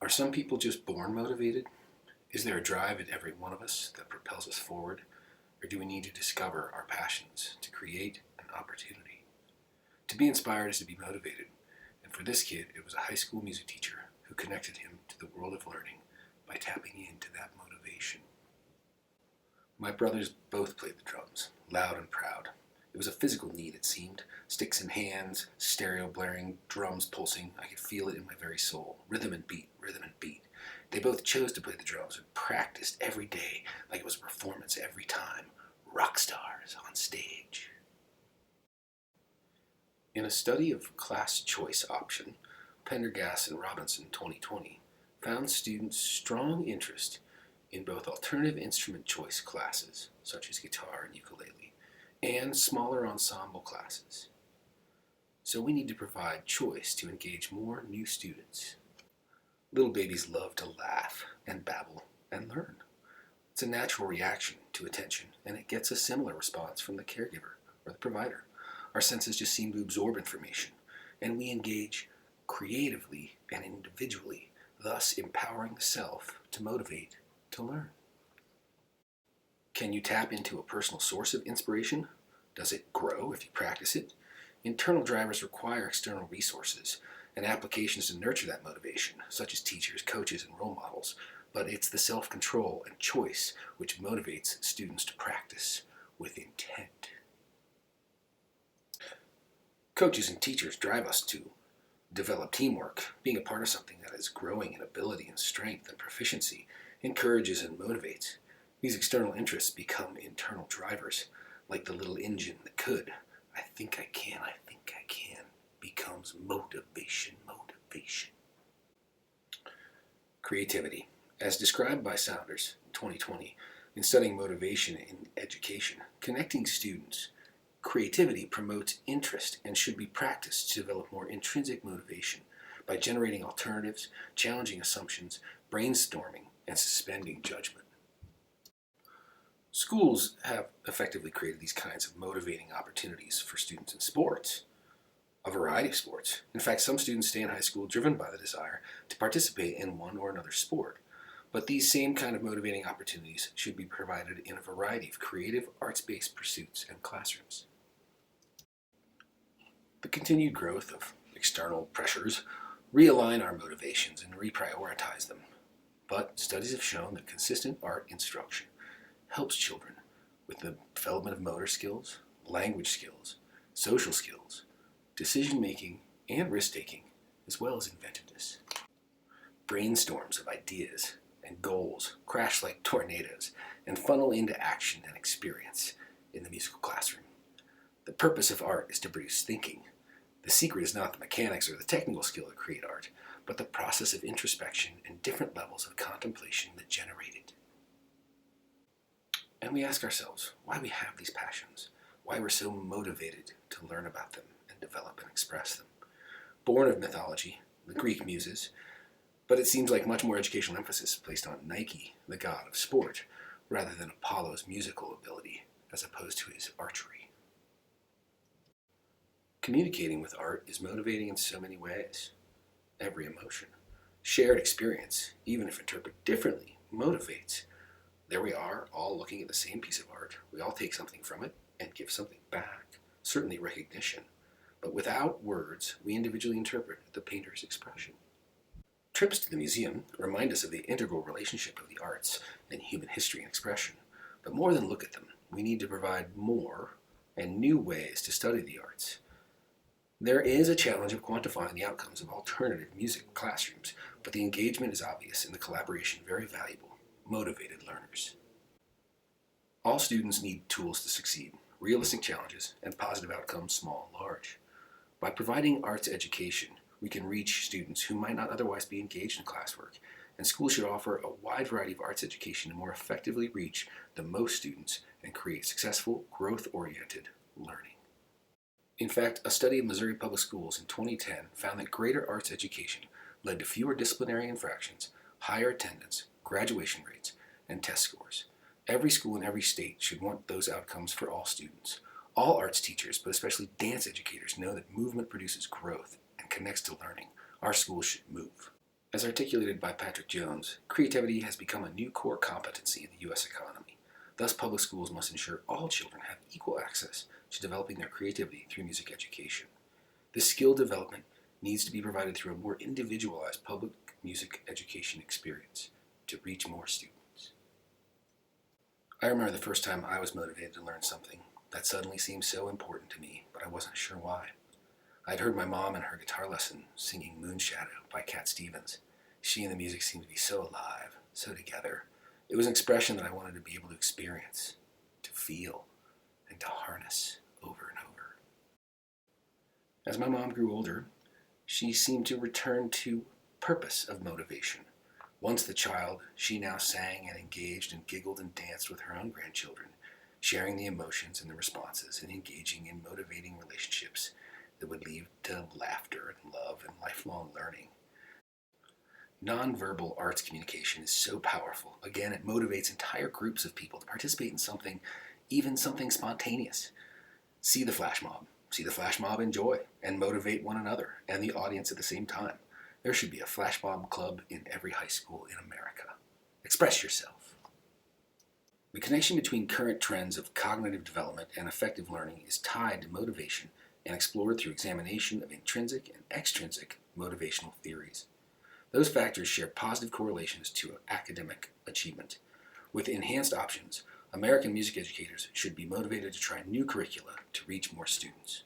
Are some people just born motivated? Is there a drive in every one of us that propels us forward? Or do we need to discover our passions to create an opportunity? To be inspired is to be motivated. And for this kid, it was a high school music teacher who connected him to the world of learning by tapping into that motivation. My brothers both played the drums, loud and proud. It was a physical need, it seemed. Sticks in hands, stereo blaring, drums pulsing. I could feel it in my very soul. Rhythm and beat, rhythm and beat. They both chose to play the drums and practiced every day like it was a performance every time. Rock stars on stage. In a study of class choice option, Pendergast and Robinson 2020 found students' strong interest in both alternative instrument choice classes, such as guitar and ukulele, and smaller ensemble classes. So we need to provide choice to engage more new students. Little babies love to laugh and babble and learn. It's a natural reaction to attention, and it gets a similar response from the caregiver or the provider. Our senses just seem to absorb information, and we engage creatively and individually, thus empowering the self to motivate to learn. Can you tap into a personal source of inspiration? Does it grow if you practice it? Internal drivers require external resources and applications to nurture that motivation, such as teachers, coaches, and role models. But it's the self-control and choice which motivates students to practice with intent. Coaches and teachers drive us to develop teamwork. Being a part of something that is growing in ability and strength and proficiency encourages and motivates. These external interests become internal drivers, like the little engine that could. I think I can, becomes motivation. Creativity. As described by Saunders in 2020, in studying motivation in education, connecting students, creativity promotes interest and should be practiced to develop more intrinsic motivation by generating alternatives, challenging assumptions, brainstorming, and suspending judgment. Schools have effectively created these kinds of motivating opportunities for students in sports, a variety of sports. In fact, some students stay in high school driven by the desire to participate in one or another sport. But these same kind of motivating opportunities should be provided in a variety of creative, arts-based pursuits and classrooms. The continued growth of external pressures realign our motivations and reprioritize them. But studies have shown that consistent art instruction helps children with the development of motor skills, language skills, social skills, decision-making, and risk-taking, as well as inventiveness. Brainstorms of ideas and goals crash like tornadoes and funnel into action and experience in the musical classroom. The purpose of art is to produce thinking. The secret is not the mechanics or the technical skill to create art, but the process of introspection and different levels of contemplation that generate it. And we ask ourselves why we have these passions, why we're so motivated to learn about them and develop and express them. Born of mythology, the Greek muses, but it seems like much more educational emphasis is placed on Nike, the god of sport, rather than Apollo's musical ability, as opposed to his archery. Communicating with art is motivating in so many ways. Every emotion, shared experience, even if interpreted differently, motivates. There we are, all looking at the same piece of art. We all take something from it and give something back, certainly recognition. But without words, we individually interpret the painter's expression. Trips to the museum remind us of the integral relationship of the arts and human history and expression. But more than look at them, we need to provide more and new ways to study the arts. There is a challenge of quantifying the outcomes of alternative music classrooms, but the engagement is obvious and the collaboration very valuable. Motivated learners. All students need tools to succeed, realistic challenges, and positive outcomes, small and large. By providing arts education, we can reach students who might not otherwise be engaged in classwork, and schools should offer a wide variety of arts education to more effectively reach the most students and create successful, growth-oriented learning. In fact, a study of Missouri public schools in 2010 found that greater arts education led to fewer disciplinary infractions, higher attendance, graduation rates, and test scores. Every school in every state should want those outcomes for all students. All arts teachers, but especially dance educators, know that movement produces growth and connects to learning. Our schools should move. As articulated by Patrick Jones, creativity has become a new core competency in the U.S. economy. Thus, public schools must ensure all children have equal access to developing their creativity through music education. This skill development needs to be provided through a more individualized public music education experience to reach more students. I remember the first time I was motivated to learn something that suddenly seemed so important to me, but I wasn't sure why. I'd heard my mom in her guitar lesson singing Moonshadow by Cat Stevens. She and the music seemed to be so alive, so together. It was an expression that I wanted to be able to experience, to feel, and to harness over and over. As my mom grew older, she seemed to return to purpose of motivation. Once the child, she now sang and engaged and giggled and danced with her own grandchildren, sharing the emotions and the responses and engaging in motivating relationships that would lead to laughter and love and lifelong learning. Nonverbal arts communication is so powerful. Again, it motivates entire groups of people to participate in something, even something spontaneous. See the flash mob enjoy and motivate one another and the audience at the same time. There should be a flash mob club in every high school in America. Express yourself. The connection between current trends of cognitive development and effective learning is tied to motivation and explored through examination of intrinsic and extrinsic motivational theories. Those factors share positive correlations to academic achievement. With enhanced options, American music educators should be motivated to try new curricula to reach more students.